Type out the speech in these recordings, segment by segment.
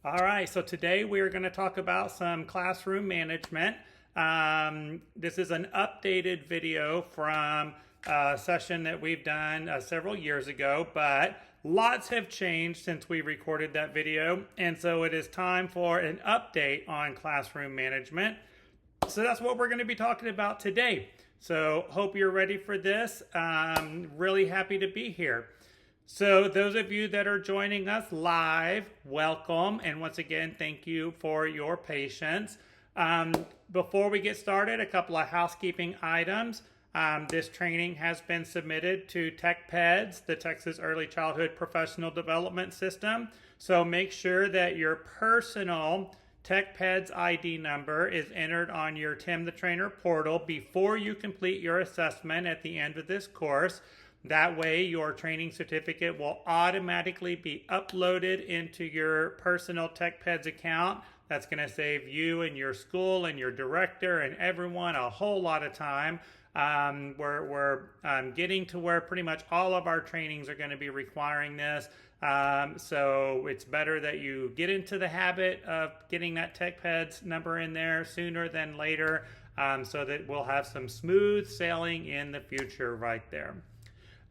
All right, so today we are going to talk about some classroom management. This is an updated video from a session that we've done several years ago, but lots have changed since we recorded that video, and so it is time for an update on classroom management. So that's what we're going to be talking about today. So hope you're ready for this. Really happy to be here. So those of you that are joining us live, welcome. And once again, thank you for your patience. Before we get started, a couple of housekeeping items. This training has been submitted to TechPEDS, the Texas Early Childhood Professional Development System. So make sure that your personal TechPEDS ID number is entered on your Tim the Trainer portal before you complete your assessment at the end of this course. That way, your training certificate will automatically be uploaded into your personal TechPEDS account. That's going to save you and your school and your director and everyone a whole lot of time. We're getting to where pretty much all of our trainings are going to be requiring this. So it's better that you get into the habit of getting that TechPEDS number in there sooner than later, so that we'll have some smooth sailing in the future right there.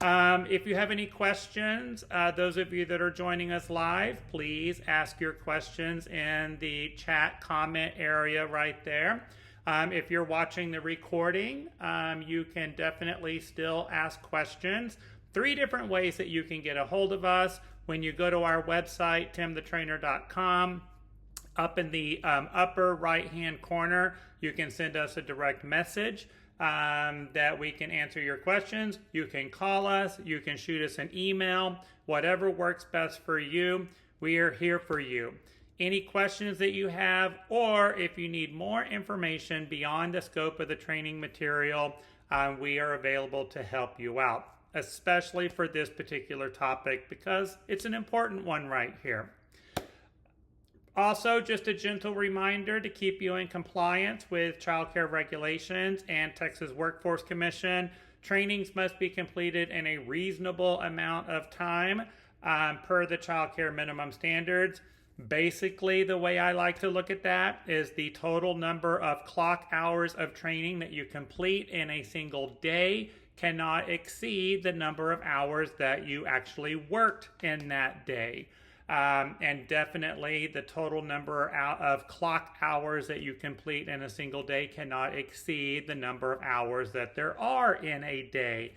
If you have any questions, those of you that are joining us live, please ask your questions in the chat comment area right there. If you're watching the recording, you can definitely still ask questions. 3 different ways that you can get a hold of us. When you go to our website, timthetrainer.com, up in the upper right-hand corner, you can send us a direct message. That we can answer your questions. You can call us, you can shoot us an email, whatever works best for you. We are here for you. Any questions that you have, or if you need more information beyond the scope of the training material, we are available to help you out, especially for this particular topic because it's an important one right here. Also, just a gentle reminder to keep you in compliance with child care regulations and Texas Workforce Commission. Trainings must be completed in a reasonable amount of time per the child care minimum standards. Basically, the way I like to look at that is the total number of clock hours of training that you complete in a single day cannot exceed the number of hours that you actually worked in that day. And definitely the total number of clock hours that you complete in a single day cannot exceed the number of hours that there are in a day.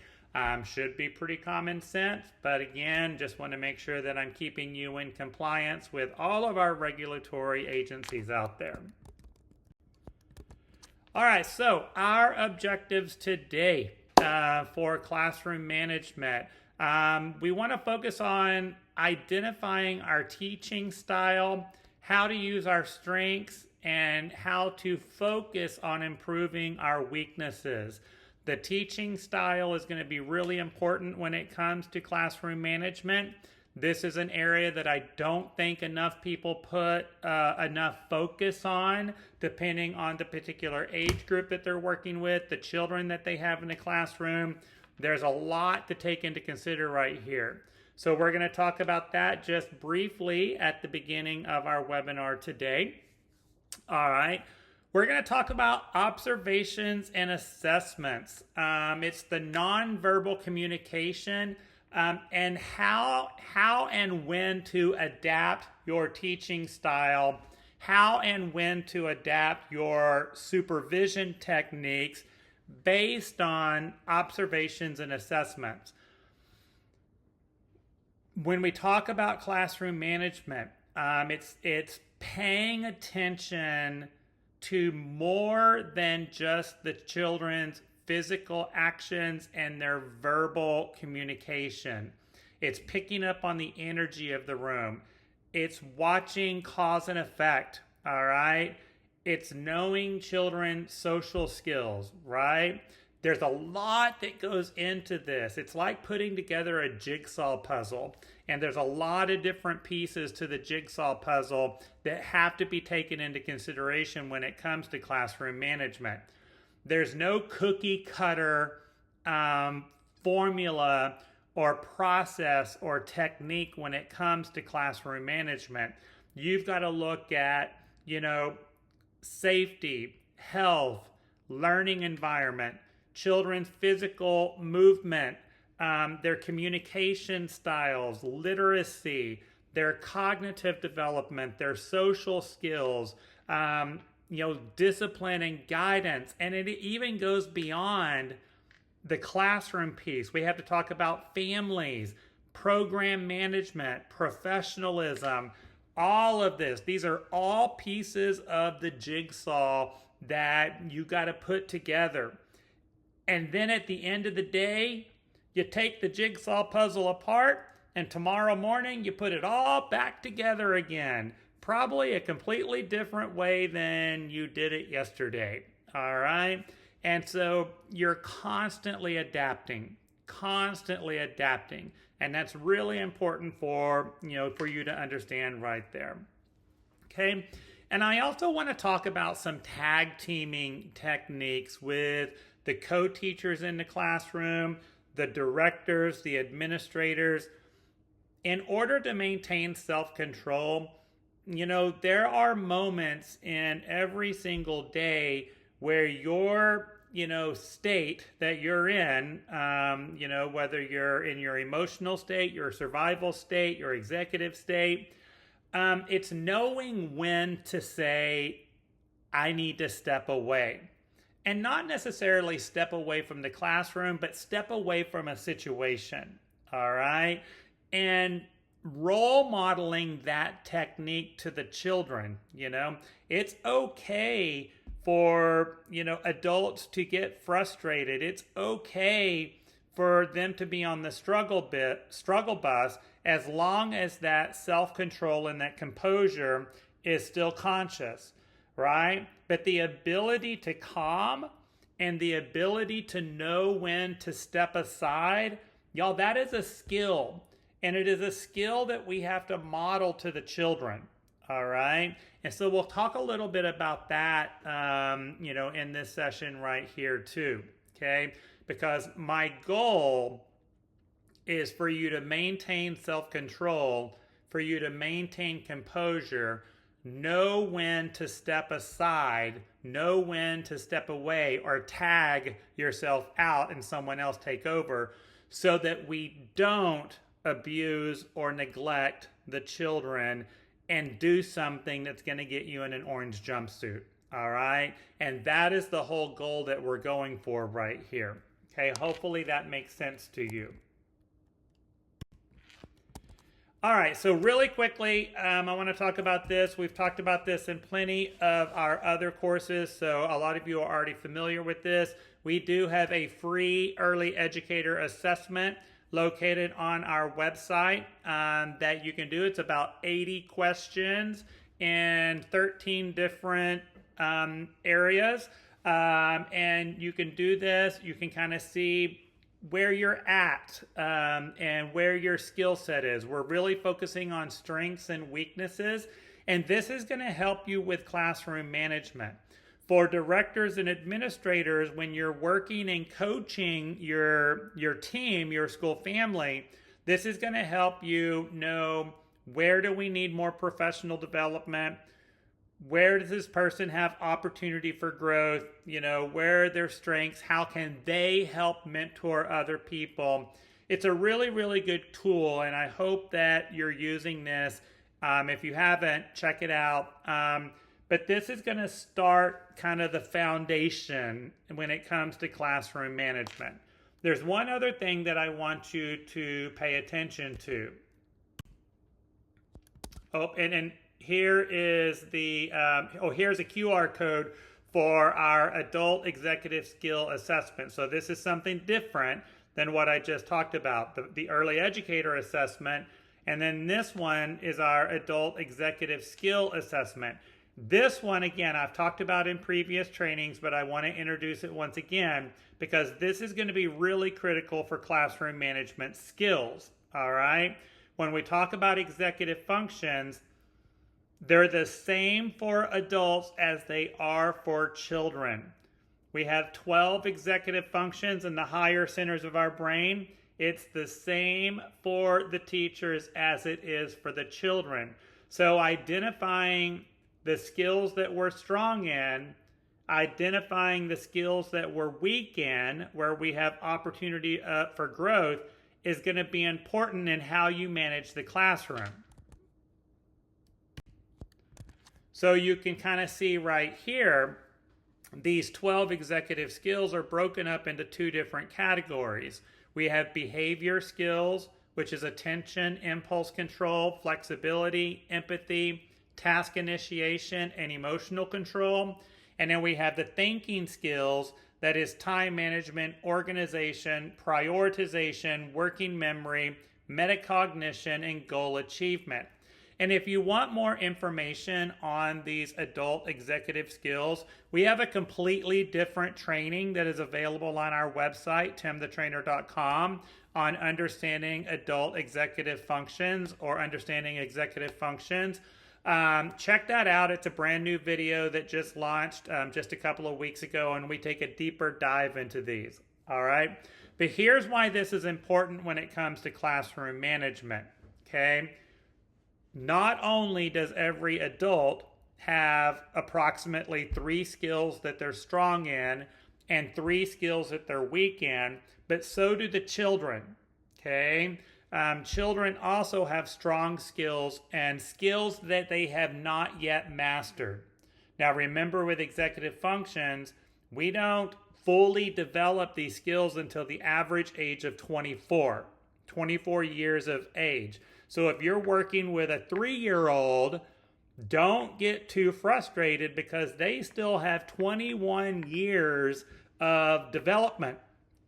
Should be pretty common sense, but again, just want to make sure that I'm keeping you in compliance with all of our regulatory agencies out there. All right, so our objectives today for classroom management. We want to focus on identifying our teaching style, how to use our strengths, and how to focus on improving our weaknesses. The teaching style is going to be really important when it comes to classroom management. This is an area that I don't think enough people put enough focus on, depending on the particular age group that they're working with, the children that they have in the classroom. There's a lot to take into consider right here. So we're going to talk about that just briefly at the beginning of our webinar today. All right. We're going to talk about observations and assessments. It's the nonverbal communication and how and when to adapt your teaching style, how and when to adapt your supervision techniques based on observations and assessments. When we talk about classroom management, it's paying attention to more than just the children's physical actions and their verbal communication. It's picking up on the energy of the room. It's watching cause and effect, all right? It's knowing children's social skills, right? There's a lot that goes into this. It's like putting together a jigsaw puzzle, and there's a lot of different pieces to the jigsaw puzzle that have to be taken into consideration when it comes to classroom management. There's no cookie cutter formula or process or technique when it comes to classroom management. you've got to look at, safety, health, learning environment, children's physical movement, their communication styles, literacy, their cognitive development, their social skills, discipline and guidance. And it even goes beyond the classroom piece. We have to talk about families, program management, professionalism, all of this. These are all pieces of the jigsaw that you got to put together. And then at the end of the day, you take the jigsaw puzzle apart, and tomorrow morning you put it all back together again. Probably a completely different way than you did it yesterday. All right? And so you're constantly adapting. And that's really important for you to understand right there. Okay? And I also want to talk about some tag teaming techniques with the co-teachers in the classroom, the directors, the administrators. In order to maintain self-control, there are moments in every single day where your, state that you're in, whether you're in your emotional state, your survival state, your executive state, it's knowing when to say, I need to step away. And not necessarily step away from the classroom, but step away from a situation. All right? And role modeling that technique to the children, it's okay for, adults to get frustrated. It's okay for them to be on the struggle bus, as long as that self-control and that composure is still conscious, right? But the ability to calm and the ability to know when to step aside, y'all, that is a skill. And it is a skill that we have to model to the children, all right? And so we'll talk a little bit about that, in this session right here too, okay? Because my goal is for you to maintain self-control, for you to maintain composure, know when to step aside, know when to step away, or tag yourself out and someone else take over, so that we don't abuse or neglect the children and do something that's going to get you in an orange jumpsuit. All right? And that is the whole goal that we're going for right here. Okay, hopefully that makes sense to you. All right, so really quickly, I want to talk about this. We've talked about this in plenty of our other courses, so a lot of you are already familiar with this. We do have a free early educator assessment located on our website that you can do. It's about 80 questions in 13 different areas. And you can do this. You can kind of see where you're at and where your skill set is. We're really focusing on strengths and weaknesses. And this is going to help you with classroom management. For directors and administrators, when you're working and coaching your team, your school family, this is going to help you know, where do we need more professional development? Where does this person have opportunity for growth? Where are their strengths? How can they help mentor other people? It's a really, really good tool, and I hope that you're using this. If you haven't, check it out. But this is going to start kind of the foundation when it comes to classroom management. There's one other thing that I want you to pay attention to. Oh, and here is the, here's a QR code for our adult executive skill assessment. So this is something different than what I just talked about, the early educator assessment. And then this one is our adult executive skill assessment. This one, again, I've talked about in previous trainings, but I want to introduce it once again because this is going to be really critical for classroom management skills, all right? When we talk about executive functions, they're the same for adults as they are for children. We have 12 executive functions in the higher centers of our brain, It's the same for the teachers as it is for the children. So identifying the skills that we're strong in, identifying the skills that we're weak in, where we have opportunity for growth, is going to be important in how you manage the classroom. So you can kind of see right here, these 12 executive skills are broken up into two different categories. We have behavior skills, which is attention, impulse control, flexibility, empathy, task initiation, and emotional control. And then we have the thinking skills, that is time management, organization, prioritization, working memory, metacognition, and goal achievement. And if you want more information on these adult executive skills, we have a completely different training that is available on our website, timthetrainer.com, on understanding adult executive functions or understanding executive functions. Check that out. It's a brand new video that just launched just a couple of weeks ago, and we take a deeper dive into these. All right. But here's why this is important when it comes to classroom management. Okay. Not only does every adult have approximately 3 skills that they're strong in and 3 skills that they're weak in, but so do the children. Okay. Children also have strong skills and skills that they have not yet mastered. Now remember, with executive functions, we don't fully develop these skills until the average age of 24 years of age. So if you're working with a 3-year-old, don't get too frustrated because they still have 21 years of development.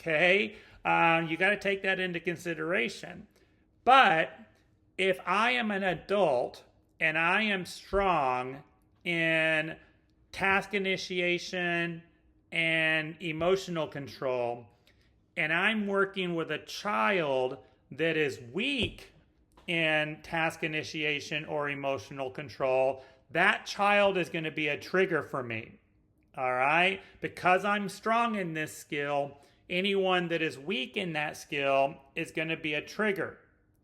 Okay? You got to take that into consideration. But if I am an adult and I am strong in task initiation and emotional control, and I'm working with a child that is weak in task initiation or emotional control, that child is going to be a trigger for me. All right? Because I'm strong in this skill, anyone that is weak in that skill is going to be a trigger.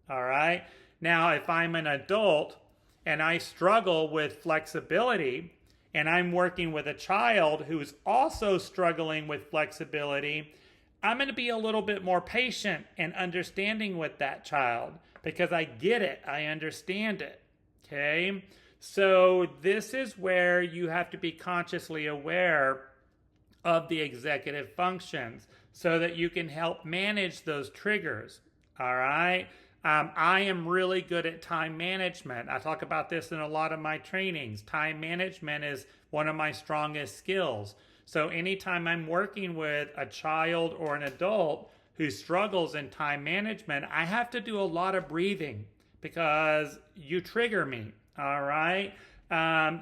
All right? Now, if I'm an adult and I struggle with flexibility and I'm working with a child who's also struggling with flexibility, I'm going to be a little bit more patient and understanding with that child because I get it. I understand it. Okay? So this is where you have to be consciously aware of the executive functions so that you can help manage those triggers. All right? I am really good at time management. I talk about this in a lot of my trainings. Time management is one of my strongest skills. So anytime I'm working with a child or an adult who struggles in time management, I have to do a lot of breathing because you trigger me. All right?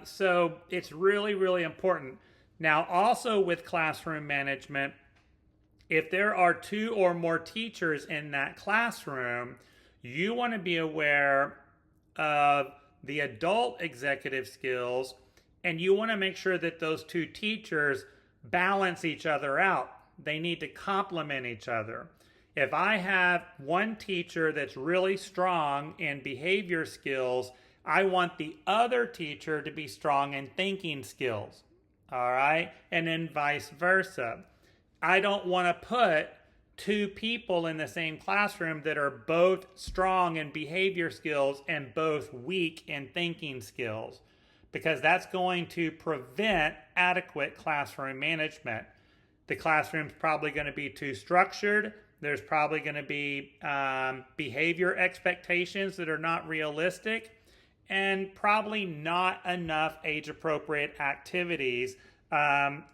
So it's really, really important. Now, also with classroom management, if there are 2 or more teachers in that classroom, you want to be aware of the adult executive skills, and you want to make sure that those 2 teachers balance each other out. They need to complement each other. If I have one teacher that's really strong in behavior skills, I want the other teacher to be strong in thinking skills. All right? And then vice versa. I don't want to put 2 people in the same classroom that are both strong in behavior skills and both weak in thinking skills, because that's going to prevent adequate classroom management. The classroom's probably going to be too structured. There's probably going to be behavior expectations that are not realistic, and probably not enough age-appropriate activities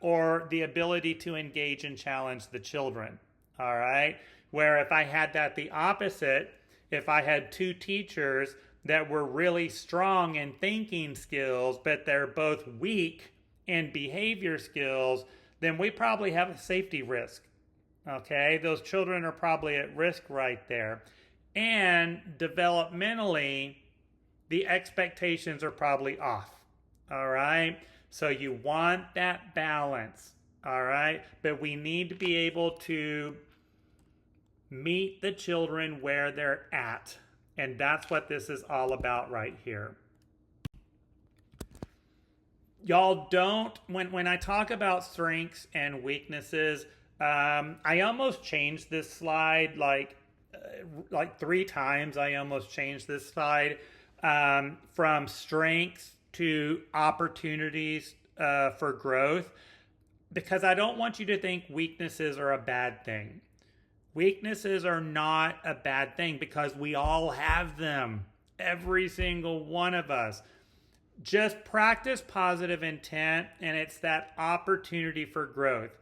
or the ability to engage and challenge the children. All right? Where if I had that the opposite, if I had 2 teachers that were really strong in thinking skills, but they're both weak in behavior skills, then we probably have a safety risk. Okay? Those children are probably at risk right there. And developmentally, the expectations are probably off. All right? So you want that balance. All right? But we need to be able to Meet the children where they're at. And that's what this is all about right here. Y'all don't, when I talk about strengths and weaknesses, I almost changed this slide like 3 times. I almost changed this slide from strengths to opportunities for growth, because I don't want you to think weaknesses are a bad thing. Weaknesses are not a bad thing because we all have them. Every single one of us. Just practice positive intent, and it's that opportunity for growth.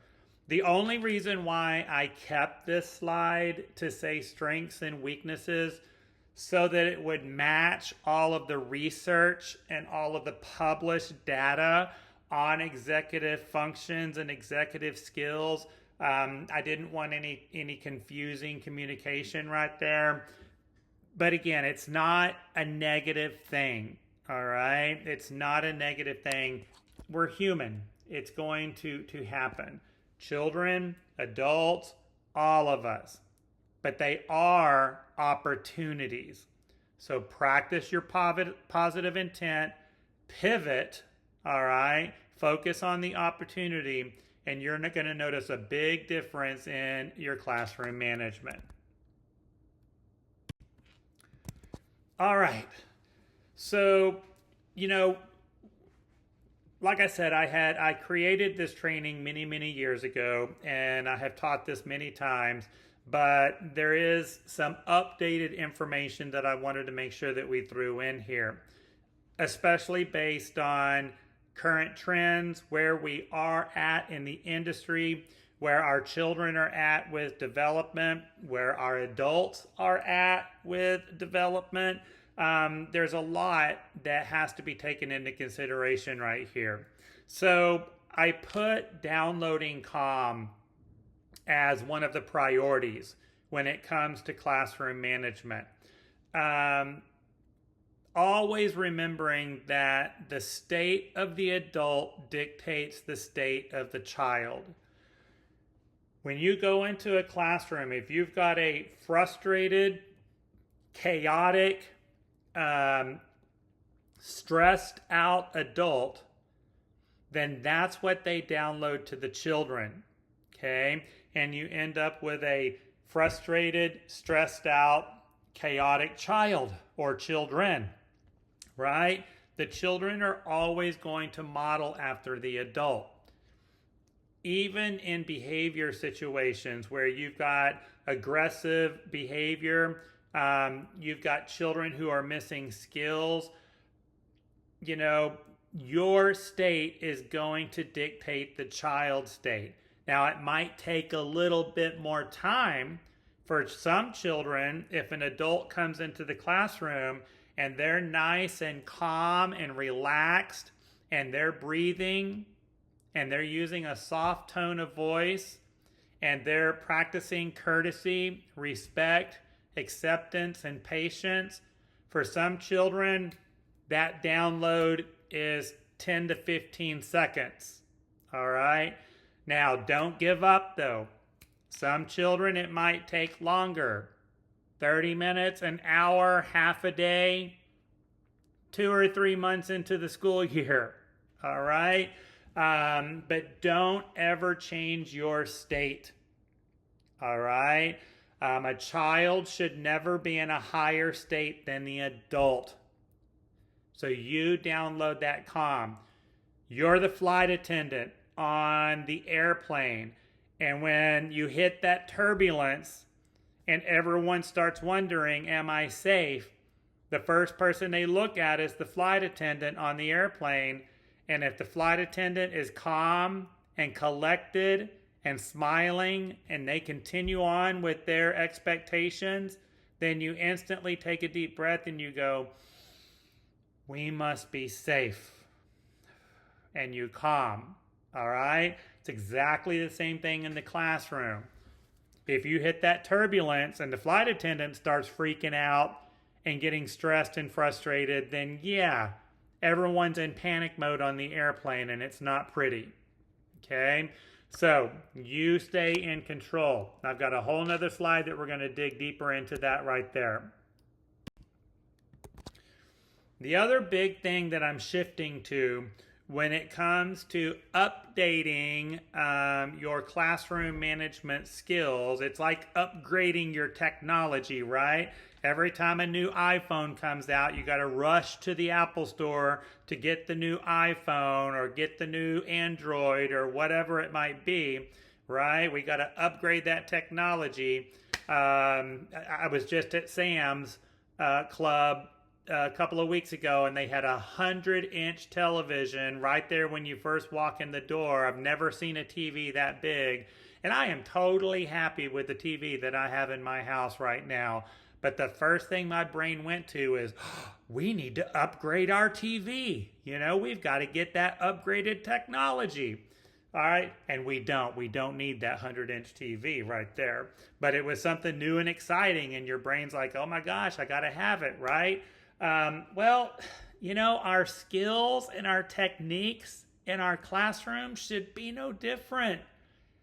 The only reason why I kept this slide to say strengths and weaknesses so that it would match all of the research and all of the published data on executive functions and executive skills. I didn't want any confusing communication right there. But again, it's not a negative thing, all right? It's not a negative thing. We're human. It's going to happen. Children, adults, all of us. But they are opportunities. So practice your positive intent, pivot, all right? Focus on the opportunity, and you're going to notice a big difference in your classroom management. All right. So, like I said, I created this training many years ago, and I have taught this many times, but there is some updated information that I wanted to make sure that we threw in here, especially based on current trends, where we are at in the industry, where our children are at with development, where our adults are at with development. There's a lot that has to be taken into consideration right here. So I put downloading Calm as one of the priorities when it comes to classroom management. Always remembering that the state of the adult dictates the state of the child. When you go into a classroom, if you've got a frustrated, chaotic, stressed out adult, then that's what they download to the children, okay? And you end up with a frustrated, stressed out, chaotic child or children, right? The children are always going to model after the adult. Even in behavior situations where you've got aggressive behavior, you've got children who are missing skills, your state is going to dictate the child's state. Now, it might take a little bit more time for some children. If an adult comes into the classroom and they're nice and calm and relaxed, and they're breathing, and they're using a soft tone of voice, and they're practicing courtesy, respect, acceptance, and patience. For some children, that download is 10 to 15 seconds. All right? Now, don't give up, though. Some children, it might take longer. 30 minutes, an hour, half a day, 2 or 3 months into the school year. All right? But don't ever change your state. All right? A child should never be in a higher state than the adult. So you download that Calm. You're the flight attendant on the airplane. And when you hit that turbulence and everyone starts wondering, am I safe? The first person they look at is the flight attendant on the airplane. And if the flight attendant is calm and collected and smiling, and they continue on with their expectations, then you instantly take a deep breath and you go, we must be safe. And you calm, all right? It's exactly the same thing in the classroom. If you hit that turbulence and the flight attendant starts freaking out and getting stressed and frustrated, then yeah, everyone's in panic mode on the airplane and it's not pretty, okay? So you stay in control. I've got a whole nother slide that we're going to dig deeper into that right there. The other big thing that I'm shifting to when it comes to updating your classroom management skills, it's like upgrading your technology, right? Every time a new iPhone comes out, you got to rush to the Apple Store to get the new iPhone or get the new Android or whatever it might be, right? We got to upgrade that technology. I was just at Sam's Club a couple of weeks ago, and they had a 100-inch television right there when you first walk in the door. I've never seen a TV that big, and I am totally happy with the TV that I have in my house right now. But the first thing my brain went to is, we need to upgrade our TV. You know, we've got to get that upgraded technology. All right, and we don't need that 100-inch TV right there. But it was something new and exciting, and your brain's like, oh my gosh, I got to have it, right? Well, you know, our skills and our techniques in our classroom should be no different,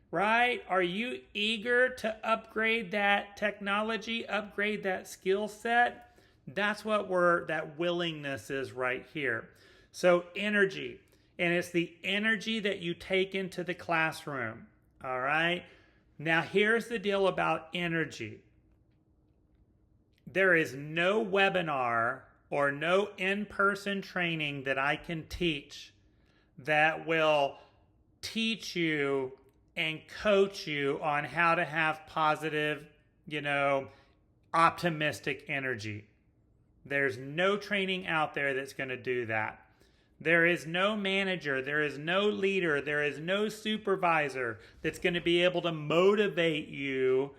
right? Are you eager to upgrade that technology, upgrade that skill set? That's what that willingness is right here. So energy, and it's the energy that you take into the classroom, all right? Now, here's the deal about energy. There is no webinar or no in-person training that I can teach that will teach you and coach you on how to have positive, optimistic energy. There's no training out there that's going to do that. There is no manager, there is no leader, there is no supervisor that's going to be able to motivate you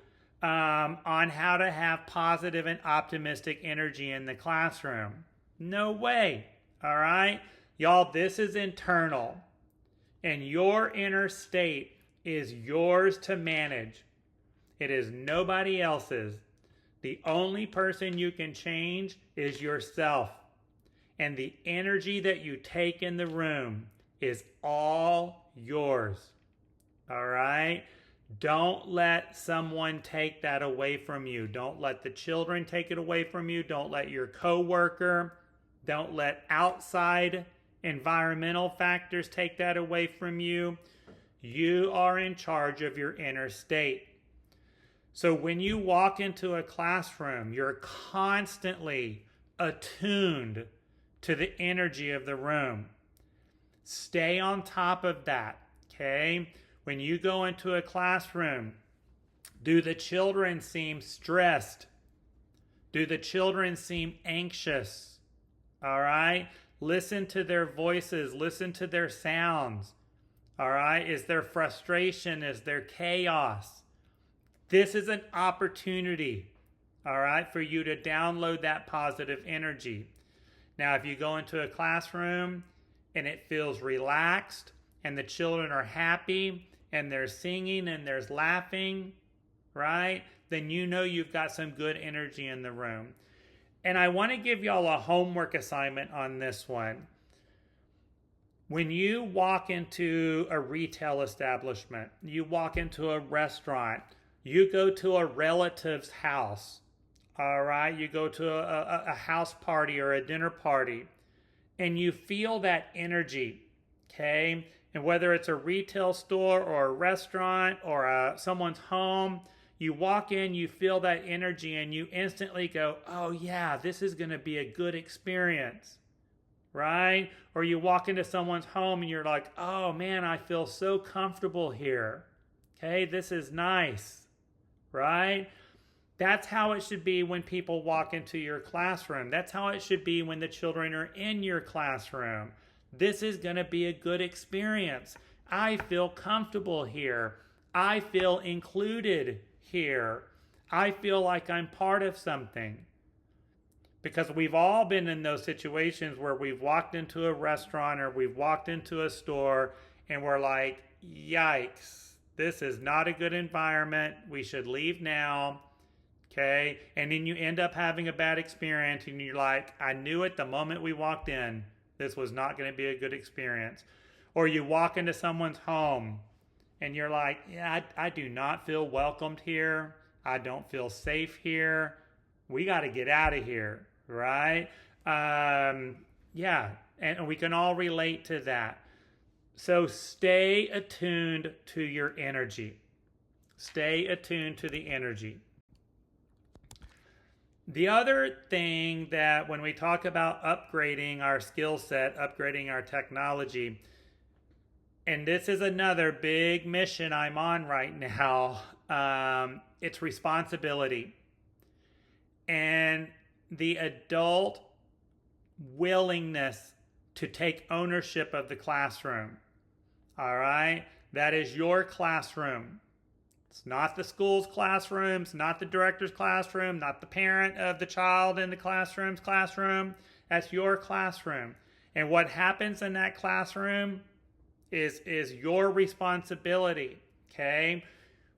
on how to have positive and optimistic energy in the classroom. No way. All right? Y'all, this is internal. And your inner state is yours to manage. It is nobody else's. The only person you can change is yourself. And the energy that you take in the room is all yours. All right? Don't let someone take that away from you. Don't let the children take it away from you. Don't let your coworker, don't let outside environmental factors take that away from you. You are in charge of your inner state. So when you walk into a classroom, you're constantly attuned to the energy of the room. Stay on top of that, okay? When you go into a classroom, do the children seem stressed? Do the children seem anxious? All right? Listen to their voices. Listen to their sounds. All right? Is there frustration? Is there chaos? This is an opportunity, all right, for you to download that positive energy. Now, if you go into a classroom and it feels relaxed and the children are happy and they're singing and there's laughing, right? Then you know you've got some good energy in the room. And I want to give y'all a homework assignment on this one. When you walk into a retail establishment, you walk into a restaurant, you go to a relative's house, all right? You go to a house party or a dinner party, and you feel that energy, okay? And whether it's a retail store or a restaurant or someone's home, you walk in, you feel that energy, and you instantly go, oh yeah, this is going to be a good experience, right? Or you walk into someone's home and you're like, oh man, I feel so comfortable here. Okay, this is nice, right? That's how it should be when people walk into your classroom. That's how it should be when the children are in your classroom. This is going to be a good experience. I feel comfortable here. I feel included here. I feel like I'm part of something. Because we've all been in those situations where we've walked into a restaurant or we've walked into a store and we're like, yikes, this is not a good environment. We should leave now. Okay? And then you end up having a bad experience and you're like, I knew it the moment we walked in. This was not going to be a good experience. Or you walk into someone's home and you're like, yeah, I do not feel welcomed here. I don't feel safe here. We got to get out of here, right? Yeah, and we can all relate to that. So stay attuned to your energy. Stay attuned to the energy. The other thing that when we talk about upgrading our skill set, upgrading our technology, and this is another big mission I'm on right now, it's responsibility. And the adult willingness to take ownership of the classroom. All right? That is your classroom. It's not the school's classroom, it's not the director's classroom, not the parent of the child in the classroom's classroom. That's your classroom. And what happens in that classroom is your responsibility, okay?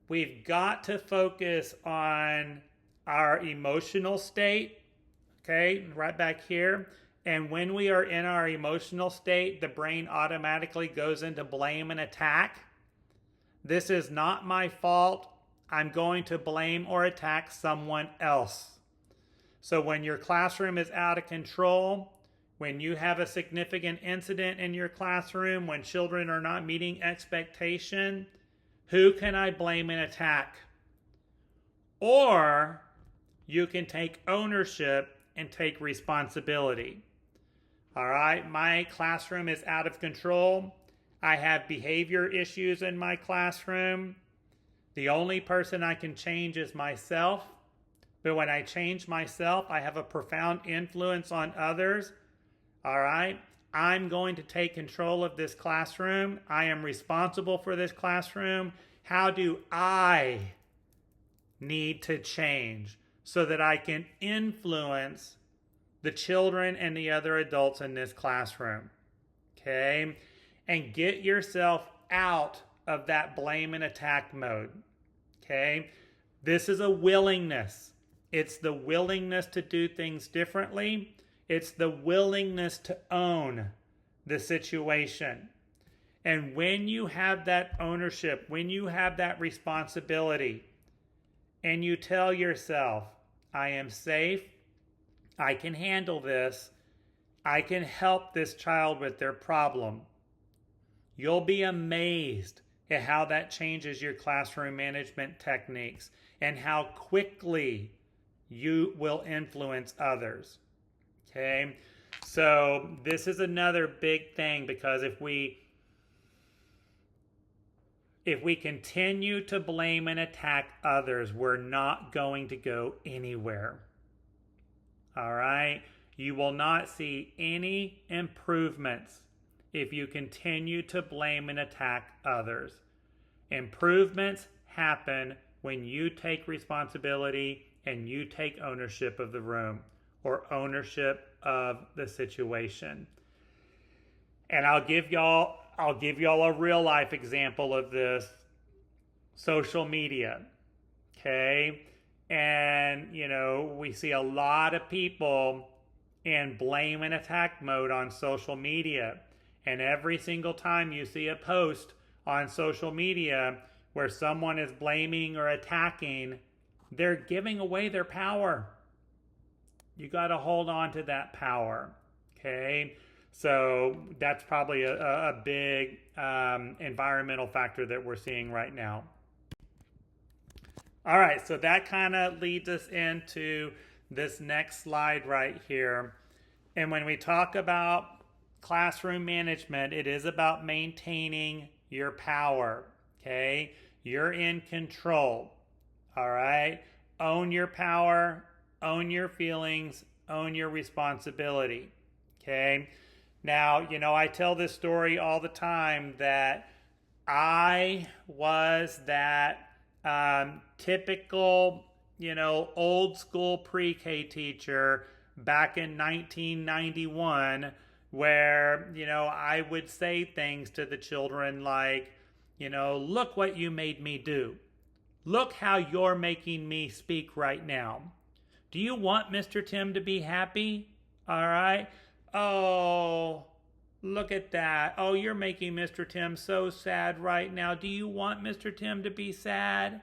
We've got to focus on our emotional state, okay, right back here. And when we are in our emotional state, the brain automatically goes into blame and attack. This is not my fault. I'm going to blame or attack someone else. So when your classroom is out of control, when you have a significant incident in your classroom, when children are not meeting expectation, who can I blame and attack? Or you can take ownership and take responsibility. All right, my classroom is out of control. I have behavior issues in my classroom. The only person I can change is myself. But when I change myself, I have a profound influence on others. All right, I'm going to take control of this classroom. I am responsible for this classroom. How do I need to change so that I can influence the children and the other adults in this classroom? Okay? And get yourself out of that blame and attack mode. Okay? This is a willingness. It's the willingness to do things differently. It's the willingness to own the situation. And when you have that ownership, when you have that responsibility, and you tell yourself, I am safe, I can handle this, I can help this child with their problem, you'll be amazed at how that changes your classroom management techniques and how quickly you will influence others. Okay? So this is another big thing, because if we continue to blame and attack others, we're not going to go anywhere. All right? You will not see any improvements if you continue to blame and attack others. Improvements happen when you take responsibility and you take ownership of the room or ownership of the situation. And I'll give y'all a real life example of this. Social media. Okay? And, we see a lot of people in blame and attack mode on social media. And every single time you see a post on social media where someone is blaming or attacking, they're giving away their power. You got to hold on to that power. Okay? So that's probably a big environmental factor that we're seeing right now. All right, so that kind of leads us into this next slide right here. And when we talk about classroom management, it is about maintaining your power, okay? You're in control, all right? Own your power, own your feelings, own your responsibility, okay? Now, I tell this story all the time that I was that typical, old school pre-K teacher back in 1991 where, I would say things to the children like, look what you made me do. Look how you're making me speak right now. Do you want Mr. Tim to be happy? All right. Oh, look at that. Oh, you're making Mr. Tim so sad right now. Do you want Mr. Tim to be sad?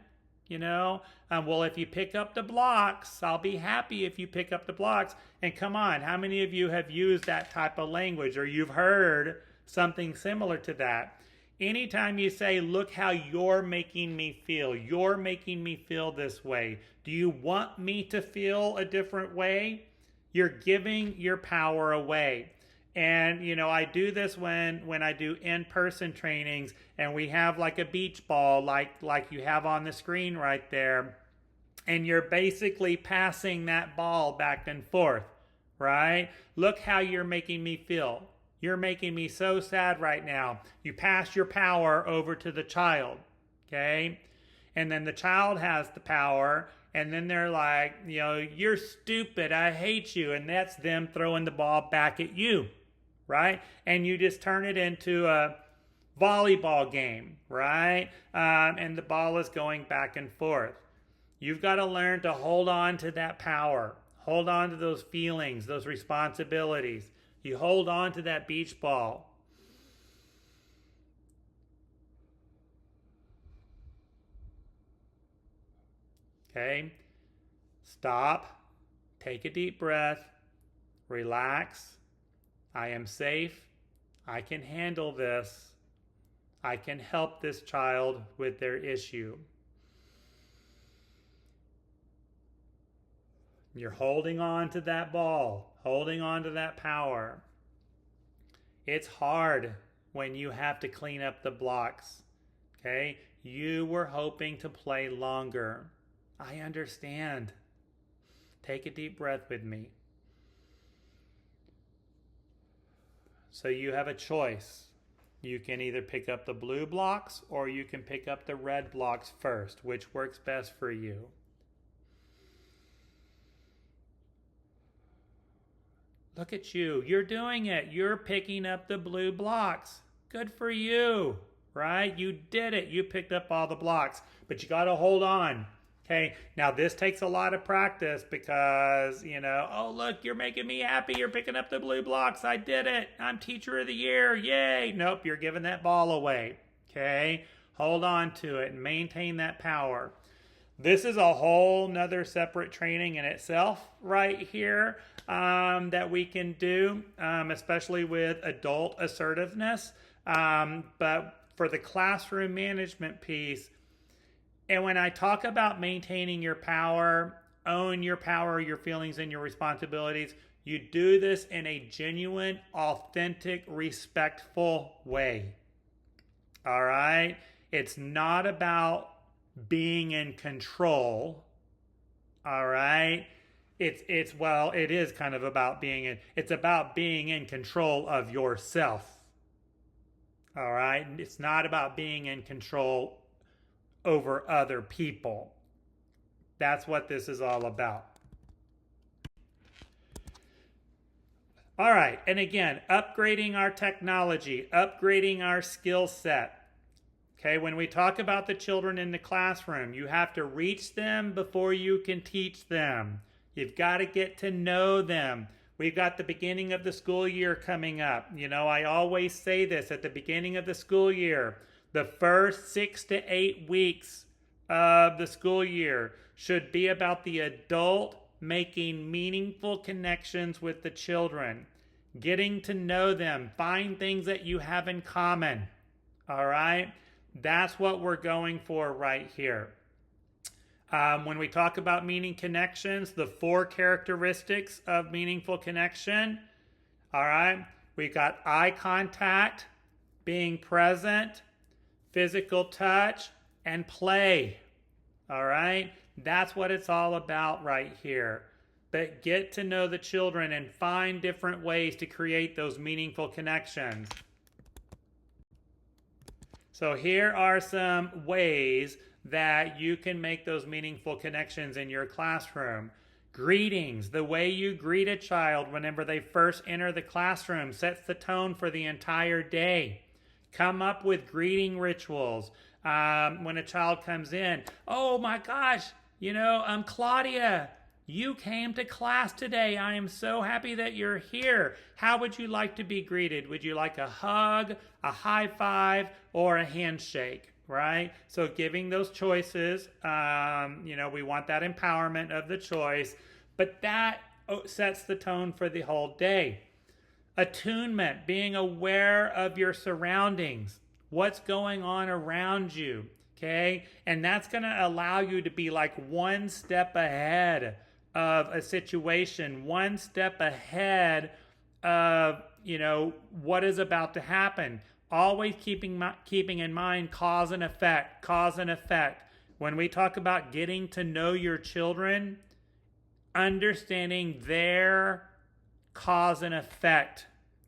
You know, well, if you pick up the blocks, I'll be happy if you pick up the blocks. And come on, how many of you have used that type of language, or you've heard something similar to that? Anytime you say, look how you're making me feel, you're making me feel this way. Do you want me to feel a different way? You're giving your power away. And, you know, I do this when I do in-person trainings and we have like a beach ball like you have on the screen right there. And you're basically passing that ball back and forth, right? Look how you're making me feel. You're making me so sad right now. You pass your power over to the child, okay? And then the child has the power, and then they're like, you know, you're stupid, I hate you. And that's them throwing the ball back at you, right? And you just turn it into a volleyball game, right? And the ball is going back and forth. You've got to learn to hold on to that power. Hold on to those feelings, those responsibilities. You hold on to that beach ball. Okay? Stop. Take a deep breath. Relax. I am safe. I can handle this. I can help this child with their issue. You're holding on to that ball, holding on to that power. It's hard when you have to clean up the blocks, okay? You were hoping to play longer. I understand. Take a deep breath with me. So you have a choice. You can either pick up the blue blocks or you can pick up the red blocks first, which works best for you. Look at you. You're doing it. You're picking up the blue blocks. Good for you, right? You did it. You picked up all the blocks, but you got to hold on. Okay, now this takes a lot of practice because, you know, oh, look, you're making me happy. You're picking up the blue blocks. I did it. I'm teacher of the year. Yay. Nope, you're giving that ball away. Okay, hold on to it and maintain that power. This is a whole nother separate training in itself right here that we can do, especially with adult assertiveness. But for the classroom management piece, and when I talk about maintaining your power, own your power, your feelings, and your responsibilities, you do this in a genuine, authentic, respectful way. All right? It's not about being in control. All right? It is kind of about it's about being in control of yourself. All right? It's not about being in control over other people. That's what this is all about. All right, and again, upgrading our technology, upgrading our skill set. Okay, when we talk about the children in the classroom, you have to reach them before you can teach them. You've got to get to know them. We've got the beginning of the school year coming up. You know, I always say this at the beginning of the school year. The first 6 to 8 weeks of the school year should be about the adult making meaningful connections with the children, getting to know them, find things that you have in common. All right? That's what we're going for right here. When we talk about meaning connections, the 4 characteristics of meaningful connection, all right? We've got eye contact, being present, physical touch, and play. All right? That's what it's all about right here. But get to know the children and find different ways to create those meaningful connections. So here are some ways that you can make those meaningful connections in your classroom. Greetings, the way you greet a child whenever they first enter the classroom sets the tone for the entire day. Come up with greeting rituals. When a child comes in, oh my gosh, you know, Claudia, You came to class today. I am so happy that you're here. How would you like to be greeted? Would you like a hug, a high five, or a handshake? Right? So giving those choices, we want that empowerment of the choice, but that sets the tone for the whole day. Attunement, being aware of your surroundings, what's going on around you, okay? And that's going to allow you to be like one step ahead of a situation, one step ahead of, what is about to happen. Always keeping in mind cause and effect, cause and effect. When we talk about getting to know your children, understanding their cause and effect,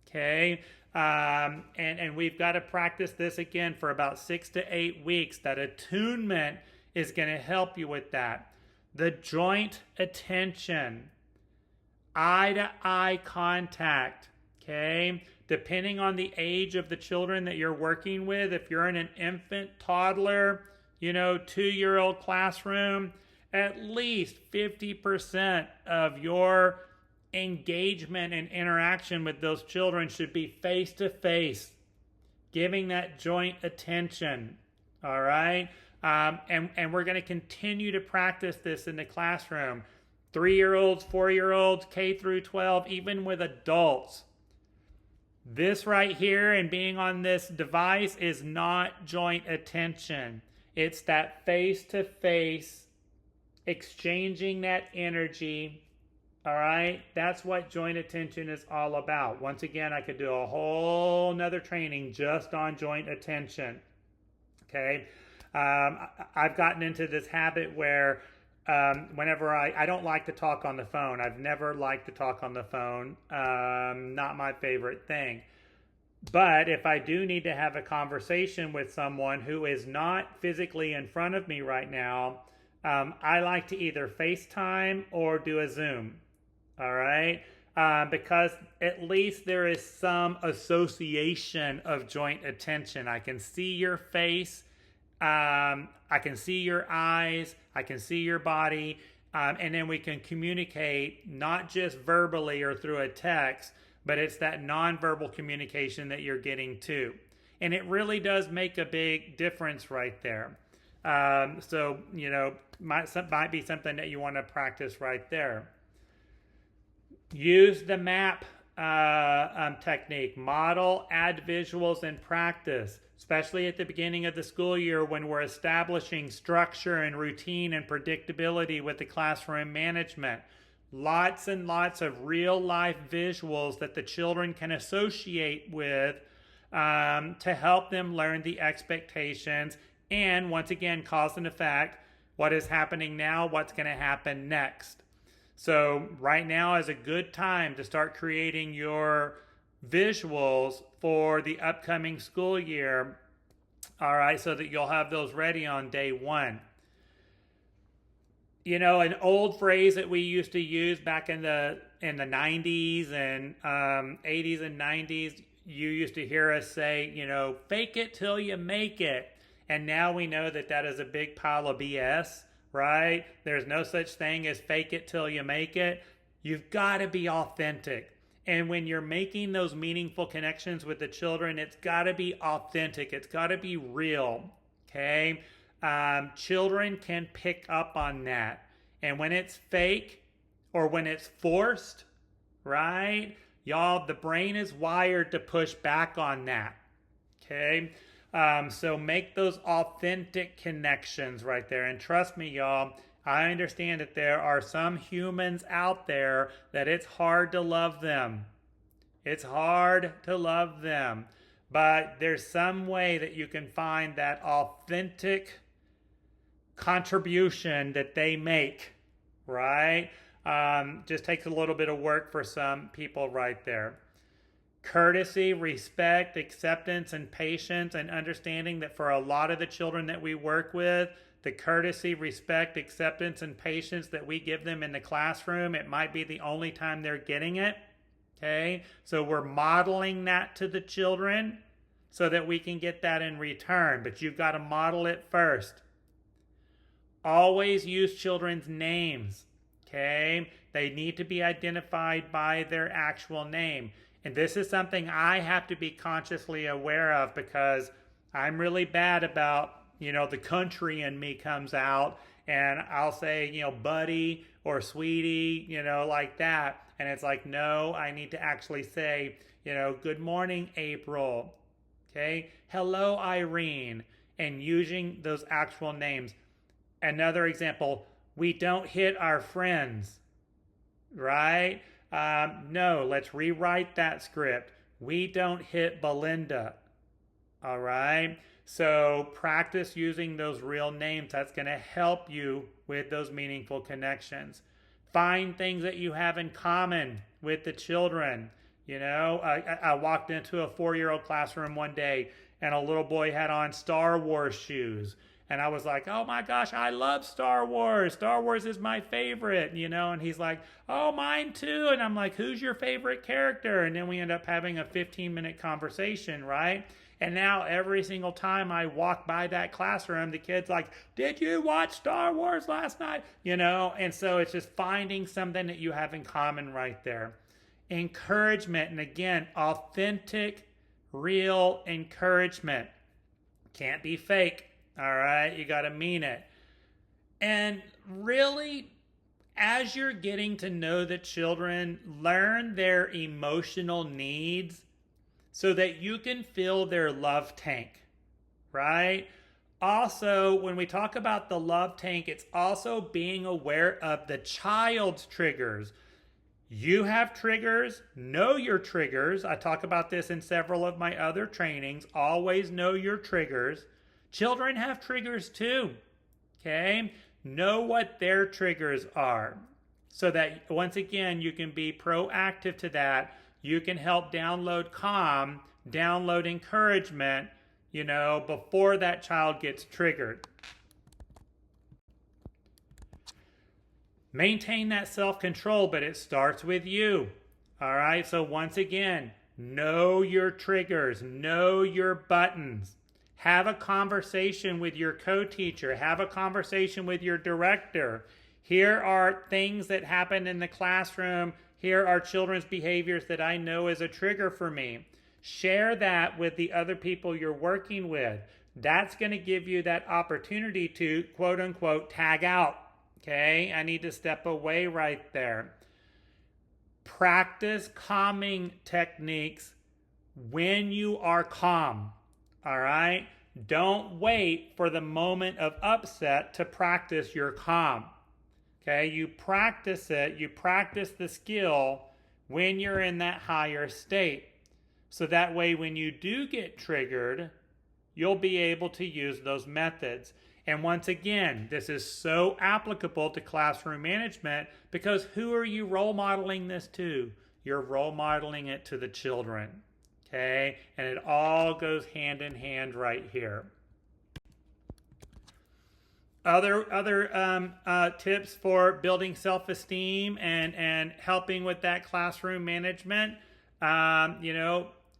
okay? And we've got to practice this again for about 6 to 8 weeks. That attunement is going to help you with that. The joint attention, eye-to-eye contact, okay? Depending on the age of the children that you're working with, if you're in an infant, toddler, 2-year-old classroom, at least 50% of your engagement and interaction with those children should be face-to-face, giving that joint attention, all right? And we're going to continue to practice this in the classroom. 3-year-olds, 4-year-olds, K through 12, even with adults. This right here and being on this device is not joint attention. It's that face-to-face, exchanging that energy, all right? That's what joint attention is all about. Once again, I could do a whole nother training just on joint attention, okay? I've gotten into this habit where whenever I don't like to talk on the phone. I've never liked to talk on the phone. Not my favorite thing. But if I do need to have a conversation with someone who is not physically in front of me right now, I like to either FaceTime or do a Zoom. All right? Because at least there is some association of joint attention. I can see your face. I can see your eyes. I can see your body. And then we can communicate not just verbally or through a text, but it's that nonverbal communication that you're getting too. And it really does make a big difference right there. So, might be something that you want to practice right there. Use the MAP technique. Model, add visuals, and practice, especially at the beginning of the school year when we're establishing structure and routine and predictability with the classroom management. Lots and lots of real life visuals that the children can associate with to help them learn the expectations and, once again, cause and effect. What is happening now, what's going to happen next. So right now is a good time to start creating your visuals for the upcoming school year, all right, so that you'll have those ready on day one. An old phrase that we used to use back in the 90s and 80s and 90s, you used to hear us say, fake it till you make it. And now we know that that is a big pile of BS, right? There's no such thing as fake it till you make it. You've got to be authentic. And when you're making those meaningful connections with the children, it's got to be authentic. It's got to be real, okay? Children can pick up on that. And when it's fake or when it's forced, right? Y'all, the brain is wired to push back on that, okay? So make those authentic connections right there. And trust me, y'all, I understand that there are some humans out there that it's hard to love them. It's hard to love them. But there's some way that you can find that authentic contribution that they make, right? Just takes a little bit of work for some people right there. Courtesy, respect, acceptance, and patience, and understanding that for a lot of the children that we work with, the courtesy, respect, acceptance, and patience that we give them in the classroom, it might be the only time they're getting it, okay? So we're modeling that to the children so that we can get that in return, but you've got to model it first. Always use children's names, okay? They need to be identified by their actual name. And this is something I have to be consciously aware of because I'm really bad about, the country in me comes out and I'll say, buddy or sweetie, like that. And it's like, no, I need to actually say, good morning, April. Okay. Hello, Irene. And using those actual names. Another example, we don't hit our friends, right? No, let's rewrite that script. We don't hit Belinda. All right. So practice using those real names. That's going to help you with those meaningful connections. Find things that you have in common with the children. I walked into a 4-year-old classroom one day and a little boy had on Star Wars shoes. And I was like, oh my gosh, I love Star Wars. Star Wars is my favorite, and he's like, oh, mine too. And I'm like, who's your favorite character? And then we end up having a 15-minute conversation, right? And now every single time I walk by that classroom, the kid's like, did you watch Star Wars last night? And so it's just finding something that you have in common right there. Encouragement, and again, authentic, real encouragement. Can't be fake, all right? You got to mean it. And really, as you're getting to know the children, learn their emotional needs so that you can fill their love tank, right? Also, when we talk about the love tank, it's also being aware of the child's triggers. You have triggers, know your triggers. I talk about this in several of my other trainings. Always know your triggers. Children have triggers too, okay? Know what their triggers are so that, once again, you can be proactive to that. You can help download calm, download encouragement, before that child gets triggered. Maintain that self-control, but it starts with you. All right, so once again, know your triggers, know your buttons. Have a conversation with your co-teacher. Have a conversation with your director. Here are things that happen in the classroom. Here are children's behaviors that I know is a trigger for me. Share that with the other people you're working with. That's going to give you that opportunity to, quote unquote, tag out. Okay, I need to step away right there. Practice calming techniques when you are calm. All right? Don't wait for the moment of upset to practice your calm. Okay, you practice it, you practice the skill when you're in that higher state. So that way when you do get triggered, you'll be able to use those methods. And once again, this is so applicable to classroom management because who are you role modeling this to? You're role modeling it to the children. Okay, and it all goes hand in hand right here. Other tips for building self-esteem and helping with that classroom management,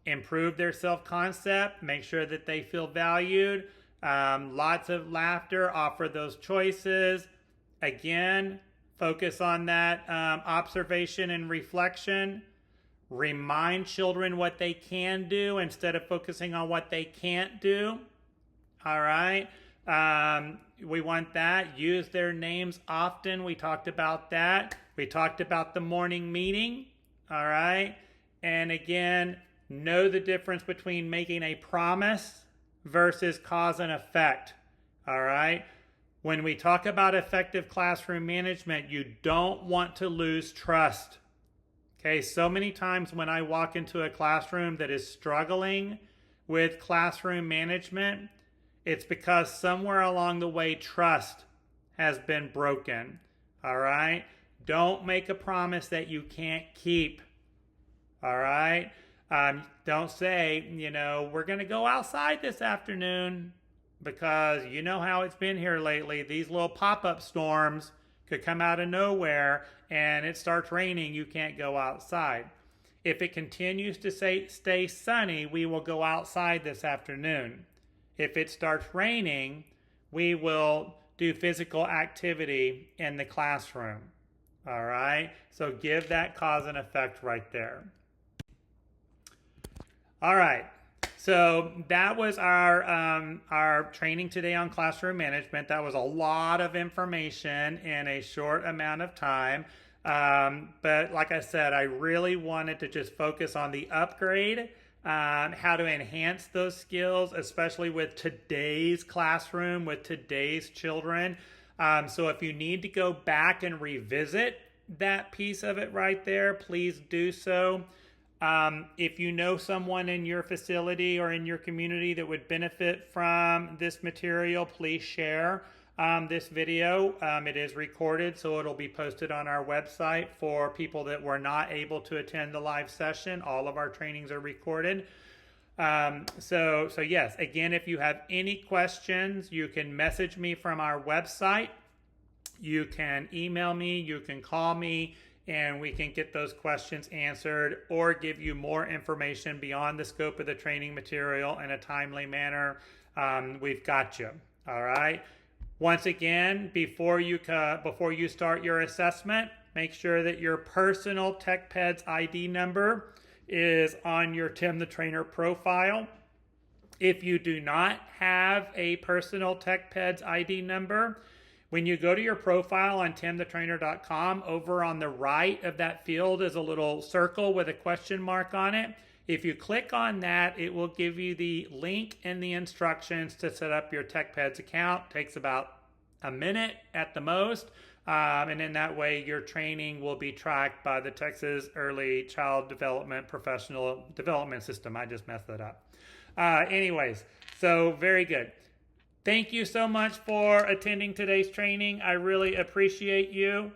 improve their self-concept, make sure that they feel valued, lots of laughter, offer those choices. Again, focus on that observation and reflection. Remind children what they can do instead of focusing on what they can't do. All right. We want that. Use their names often. We talked about that. We talked about the morning meeting. All right. And again, know the difference between making a promise versus cause and effect. All right. When we talk about effective classroom management, you don't want to lose trust. Okay, so many times when I walk into a classroom that is struggling with classroom management, it's because somewhere along the way trust has been broken. All right? Don't make a promise that you can't keep. All right? Don't say, we're going to go outside this afternoon because you know how it's been here lately. These little pop-up storms could come out of nowhere and it starts raining, you can't go outside. If it continues to stay sunny, we will go outside this afternoon. If it starts raining, we will do physical activity in the classroom. All right, so give that cause and effect right there. All right, so that was our training today on classroom management. That was a lot of information in a short amount of time. But like I said, I really wanted to just focus on the upgrade, how to enhance those skills, especially with today's classroom, with today's children. So if you need to go back and revisit that piece of it right there, please do so. If you know someone in your facility or in your community that would benefit from this material, please share this video. It is recorded, so it'll be posted on our website for people that were not able to attend the live session. All of our trainings are recorded. So yes, again, if you have any questions, you can message me from our website. You can email me, you can call me, and we can get those questions answered or give you more information beyond the scope of the training material in a timely manner. We've got you. All right. Once again, before you start your assessment, make sure that your personal TechPeds ID number is on your Tim the Trainer profile. If you do not have a personal TechPeds ID number, when you go to your profile on timthetrainer.com, over on the right of that field is a little circle with a question mark on it. If you click on that, it will give you the link and the instructions to set up your TechPeds account. It takes about a minute at the most. And in that way, your training will be tracked by the Texas Early Child Development Professional Development System. I just messed that up. Anyways, so very good. Thank you so much for attending today's training. I really appreciate you.